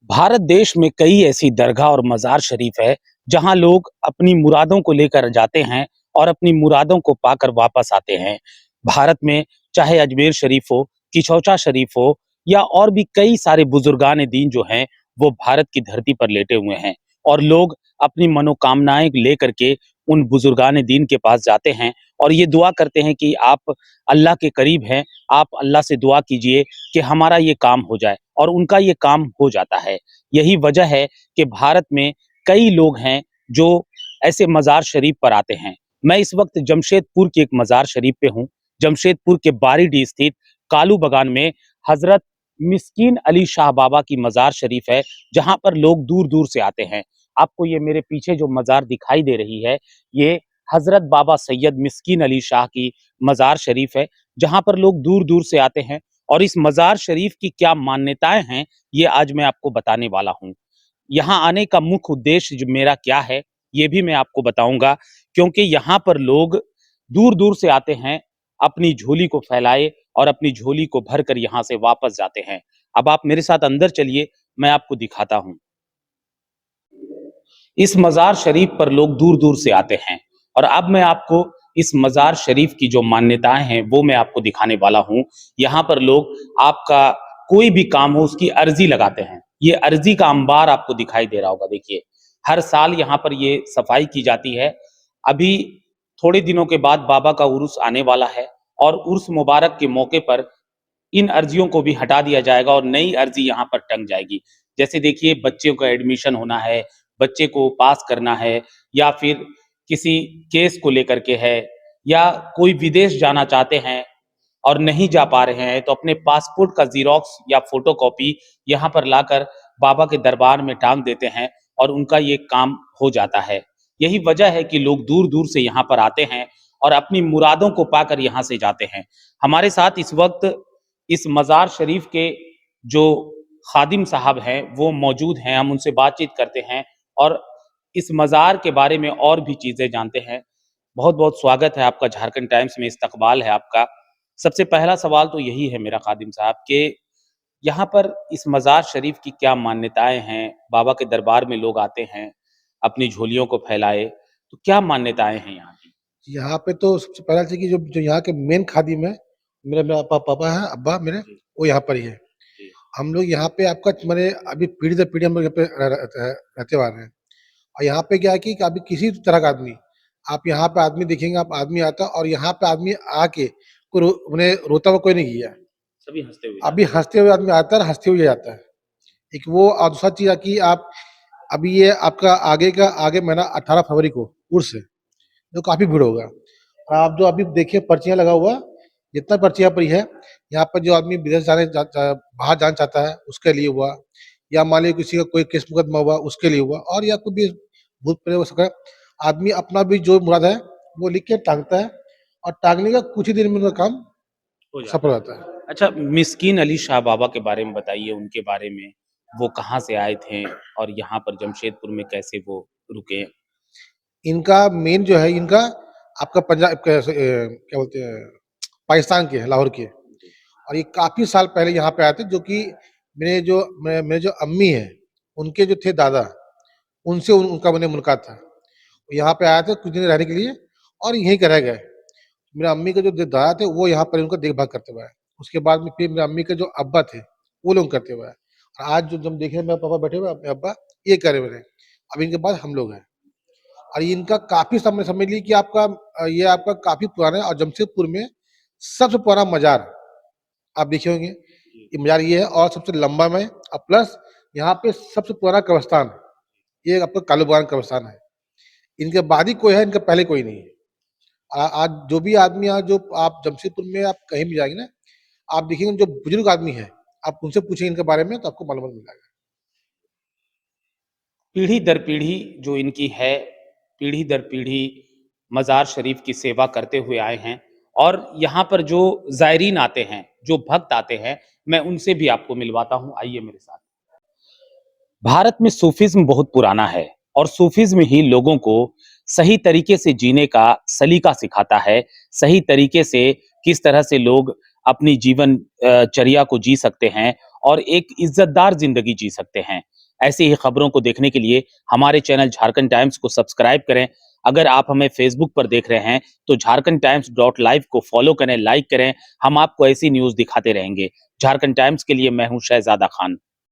भारत देश में कई ऐसी दरगाह और मज़ार शरीफ है, जहाँ लोग अपनी मुरादों को लेकर जाते हैं और अपनी मुरादों को पाकर वापस आते हैं। भारत में चाहे अजमेर शरीफ हो, किचौचा शरीफ हो या और भी कई सारे बुजुर्गान दीन जो हैं, वो भारत की धरती पर लेटे हुए हैं और लोग अपनी मनोकामनाएँ लेकर के उन बुजुर्गान दीन के पास जाते हैं और ये दुआ करते हैं कि आप अल्लाह के करीब हैं, आप अल्लाह से दुआ कीजिए कि हमारा ये काम हो जाए और उनका ये काम हो जाता है। यही वजह है कि भारत में कई लोग हैं जो ऐसे मज़ार शरीफ पर आते हैं। मैं इस वक़्त जमशेदपुर के एक मज़ार शरीफ पे हूँ। जमशेदपुर के बारीडीह स्थित कालू बगान में हज़रत मिस्कीन अली शाह बाबा की मज़ार शरीफ है, जहाँ पर लोग दूर-दूर से आते हैं। आपको ये मेरे पीछे जो मज़ार दिखाई दे रही है, ये हज़रत बाबा सैयद मिस्कीन अली शाह की मज़ार शरीफ है, जहाँ पर लोग दूर-दूर से आते हैं और इस मज़ार शरीफ की क्या मान्यताएँ हैं, ये आज मैं आपको बताने वाला हूँ। यहाँ आने का मुख्य उद्देश्य जो मेरा क्या है, ये भी मैं आपको बताऊँगा क्योंकि यहाँ पर लोग दूर-दूर से आते हैं, अपनी झोली को फैलाए और अपनी झोली को भरकर यहाँ से वापस जाते हैं। अब आप मेरे साथ अंदर चलिए, मैं आपको दिखाता हूँ। इस मज़ार शरीफ पर लोग दूर-दूर से आते हैं और अब मैं आपको इस मज़ार शरीफ की जो मान्यताएँ हैं, वो मैं आपको दिखाने वाला हूँ। यहाँ पर लोग आपका कोई भी काम हो, उसकी अर्ज़ी लगाते हैं। ये अर्ज़ी का अंबार आपको दिखाई दे रहा होगा, देखिए। हर साल यहाँ पर ये सफाई की जाती है। अभी थोड़े दिनों के बाद बाबा का उर्स आने वाला है और उर्स मुबारक के मौके पर इन अर्जियों को भी हटा दिया जाएगा और नई अर्जी यहाँ पर टंग जाएगी। जैसे देखिए बच्चों का एडमिशन होना है, बच्चे को पास करना है या फिर किसी केस को लेकर के है या कोई विदेश जाना चाहते हैं और नहीं जा पा रहे हैं, तो अपने पासपोर्ट का ज़ेरॉक्स या फ़ोटोकॉपी यहाँ पर लाकर बाबा के दरबार में टाँग देते हैं और उनका ये काम हो जाता है। यही वजह है कि लोग दूर-दूर से यहाँ पर आते हैं और अपनी मुरादों को पाकर यहाँ से जाते हैं। हमारे साथ इस वक़्त इस मज़ार शरीफ के जो ख़ादिम साहब हैं, वो मौजूद हैं, हम उनसे बातचीत करते हैं और इस मज़ार के बारे में और भी चीज़ें जानते हैं। बहुत-बहुत स्वागत है आपका, झारखंड टाइम्स में इस्तकबाल है आपका। सबसे पहला सवाल तो यही है मेरा ख़ादिम साहब कि यहाँ पर इस मज़ार शरीफ की क्या मान्यताएँ हैं? बाबा के दरबार में लोग आते हैं, अपनी झोलियों को फैलाए, तो क्या मान्यताएँ हैं यहाँ की? यहाँ पे तो सबसे पहला चीज़ कि जो जो यहाँ के मेन खादिम है, मेरा मेरा पापा हैं, अब्बा मेरे, जी, वो यहाँ पर ही है। जी। हम लोग यहाँ पे आपका मैंने अभी पीढ़ी दर पीढ़ी हम लोग यहाँ पे रहते आ रहे हैं। और यहाँ पे क्या है कि अभी किसी तरह का आदमी, आप यहाँ पे आदमी देखेंगे, आप आदमी आता है और यहाँ पे आदमी आके उन्हें रोता हुआ कोई नहीं गया। सभी हँसते हुए अभी जाते हैं। हँसते हुए आदमी आता है और हँसते हुए जाता है। एक वो और दूसरा चीज़ है कि आप अभी ये आपका आगे महीना 18 फरवरी को उर्स है, जो काफ़ी भीड़ होगा। आप जो अभी देखिए पर्चियाँ लगा हुआ, जितना पर्चियाँ पड़ी है, यहाँ पर जो आदमी विदेश बाहर जाना चाहता है, उसके लिए हुआ, या मान लीजिए किसी का कोई केस मुकदमा हुआ, उसके लिए हुआ, और या कोई भी भूत प्रेत हो सका, आदमी अपना भी जो मुराद है, वो लिख के टाँगता है और टाँगने का कुछ ही दिन में उनका काम हो जाता सफल हो है। जाता है। अच्छा, मिस्कीन अली शाह बाबा के बारे में बताइए, उनके बारे में। वो कहाँ से आए थे और यहाँ पर जमशेदपुर में कैसे वो रुके? इनका मेन जो है, इनका आपका पंजाब क्या बोलते हैं, पाकिस्तान के हैं, लाहौर के। जी। और ये काफ़ी साल पहले यहाँ पे आए थे, जो कि मेरे जो अम्मी हैं, उनके जो थे दादा, उनसे उनका मैंने मुलाकात था। यहाँ पे आए थे कुछ दिन रहने के लिए और यहीं के रह गए। मेरा अम्मी के जो दादा थे, वो यहाँ पर उनका देखभाल करते हुए आए। उसके बाद में फिर मेरे अम्मी के जो अब्बा थे, वो लोग करते हुए आए। और आज जो जब देखे मेरे पापा बैठे हुए, अपने अब्बा ये करे हुए हैं। अब इनके बाद हम लोग हैं। और इनका काफ़ी समय समझ लीजिए कि ये आपका काफ़ी पुराना है, और जमशेदपुर में सबसे पुराना मज़ार आप देखे होंगे। जी। ये मज़ार ये है, और सबसे लंबा में, और प्लस यहाँ पे सबसे पुराना कब्रिस्तान, ये आपका कालूबागान कब्रिस्तान है। इनके बाद ही कोई है, इनके पहले कोई नहीं है। आज जो भी आदमी, आज जो आप जमशेदपुर में आप कहीं भी जाएंगे ना, आप देखेंगे जो बुजुर्ग आदमी है, आप उनसे पूछेंगे इनके बारे में, तो आपको मालूम मिल जाएगा। पीढ़ी दर पीढ़ी जो इनकी है, पीढ़ी दर पीढ़ी मज़ार शरीफ की सेवा करते हुए आए हैं और यहाँ पर जो ज़ायरीन आते हैं, जो भक्त आते हैं, मैं उनसे भी आपको मिलवाता हूँ, आइए मेरे साथ। भारत में सूफीज़्म बहुत पुराना है और सूफीज़्म ही लोगों को सही तरीके से जीने का सलीका सिखाता है, सही तरीके से किस तरह से लोग अपनी जीवन चर्या को जी सकते हैं और एक इज्जतदार जिंदगी जी सकते हैं। ऐसी ही खबरों को देखने के लिए हमारे चैनल झारखंड टाइम्स को सब्सक्राइब करें। अगर आप हमें फेसबुक पर देख रहे हैं तो झारखंड टाइम्स डॉट लाइव को फॉलो करें, लाइक करें। हम आपको ऐसी न्यूज़ दिखाते रहेंगे। झारखंड टाइम्स के लिए मैं हूं शहजादा खान।